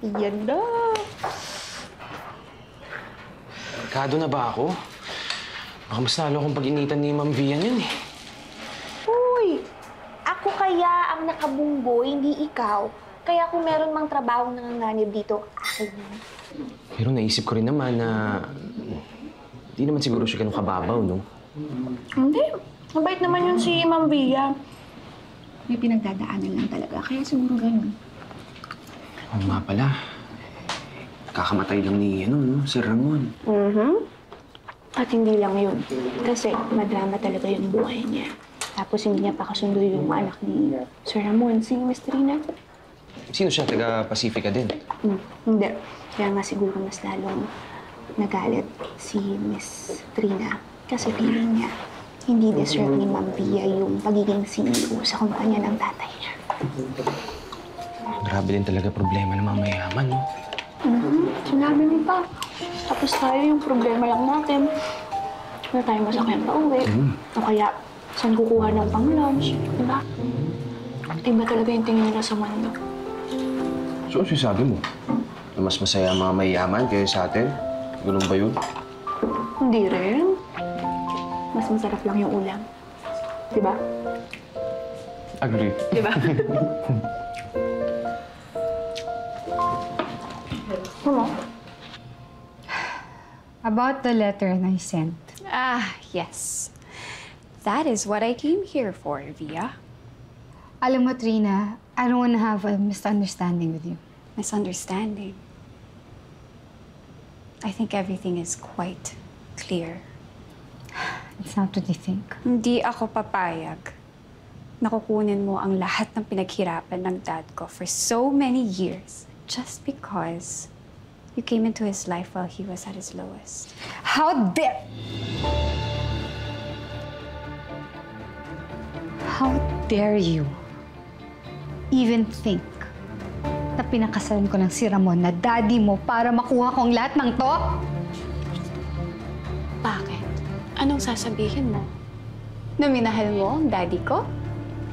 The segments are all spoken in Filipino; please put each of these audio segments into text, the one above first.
Yan na. Kado na ba ako? Baka mas lalo akong pag-initan ni Ma'am Vian yan eh. Uy! Ako kaya ang nakabunggo, hindi ikaw. Kaya kung meron mang trabaho nanganganib dito, akin yun. Pero naisip ko rin naman na hindi naman siguro siya ganun kababaw, no? Hindi. Mabait naman yun si Ma'am Via. May pinagdadaanan lang talaga, kaya siguro ganun. Oo nga pala. Kakamatay lang ni, Sir Ramon. At hindi lang yun. Kasi madrama talaga yung buhay niya. Tapos hindi niya pa kasundo yung anak ni Sir Ramon, si Miss Trina. Sino siya? Taga-Pacifica din? Hindi. Kaya nga siguro mas lalong nagalit si Miss Trina. Kasi feeling niya, hindi deserve ni Ma'am Via yung pagiging CEO sa kumpanya ng tatay niya. Grabe din talaga problema ng mga mayaman, no? Sinabi niya pa. Tapos tayo yung problema lang natin. Wala tayong masakyan pa uwi. O kaya, saan kukuha ng pang-lunch? Diba? Iba talaga yung tingin nila sa mundo. So, ano sinasabi mo? Na mas masaya ang mga mayaman kaya sa atin? Ganun ba yun? Hindi rin. Mas masarap lang yung ulam. Diba? Agree. Diba? Ano? About the letter I sent. Ah, yes. That is what I came here for, Via. Alam mo, Trina, I don't want to have a misunderstanding with you. Misunderstanding. I think everything is quite clear. It's not what you think. Hindi ako papayag na kukunin mo ang lahat ng pinaghirapan ng dad ko for so many years just because you came into his life while he was at his lowest. How dare... How dare you even think na pinakasalan ko ng si Ramon na daddy mo para makuha ko ang lahat ng to? Bakit? Anong sasabihin mo? Na minahal mo ang daddy ko?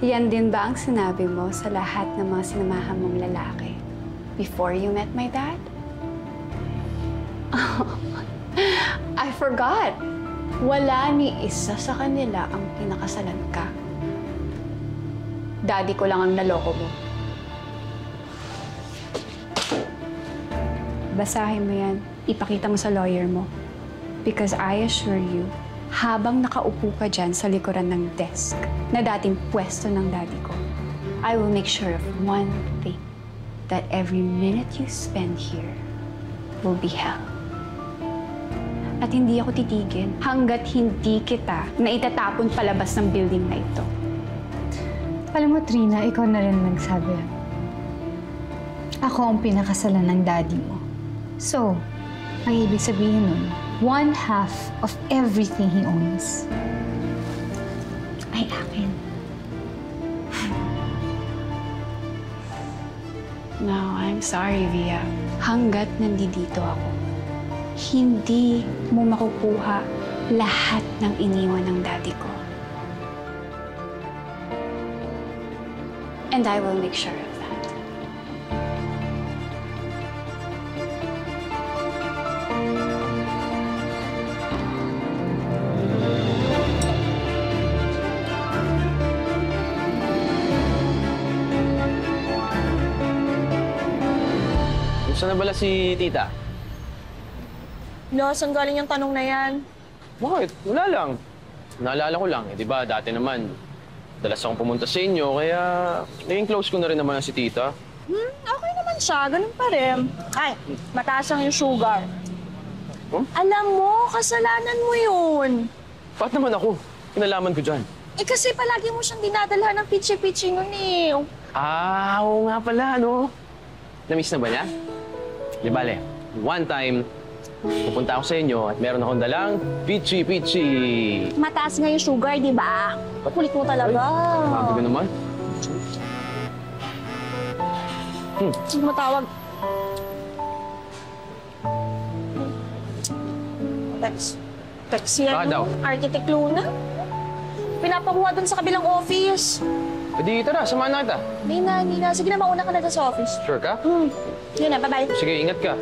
Yan din ba ang sinabi mo sa lahat ng mga sinamahan mong lalaki before you met my dad? I forgot. Wala ni isa sa kanila ang pinakasalan ka. Daddy ko lang ang naloko mo. Basahin mo yan. Ipakita mo sa lawyer mo. Because I assure you, habang nakaupo ka dyan sa likuran ng desk na dating pwesto ng daddy ko, I will make sure of one thing, that every minute you spend here will be hell. At hindi ako titigil hanggat hindi kita na itatapon palabas ng building na ito. Alam mo, Trina, ikaw na rin nagsabi. Ako ang pinakasalan ng daddy mo. So, ang ibig sabihin nun, 1/2 of everything he owns ay akin. No, I'm sorry, Via. Hanggat nandito ako, hindi mo makukuha lahat ng iniwan ng daddy ko. And I will make sure of that. Saan na bala si tita? No, saan galing yung tanong na yan? Bakit? Wala lang. Naalala ko lang, di ba? Dati naman, dalas akong pumunta sa inyo, kaya naging close ko na rin naman si tita. Okay naman siya. Ganun pa rin. Ay, mataas ang yung sugar. Alam mo, kasalanan mo yun. Bakit naman ako? Kinalaman ko dyan. Eh kasi palagi mo siyang dinadalhan ng pitchy-pitchy nun eh. Ah, oo nga pala, no? Namiss na ba niya? Di bale, one time, pupunta ako sa inyo at meron akong dalang pichi-pichi. Mataas nga yung sugar, di ba? Kulit mo talaga. Grabe ka naman. Sino matawag? Text yan. Baka daw. Architect Luna. Pinapakuha dun sa kabilang office. Pwede tara, samahan na kita. Hindi na. Sige na, mauna ka na sa office. Sure ka? Yun na, bye-bye. Sige, ingat ka.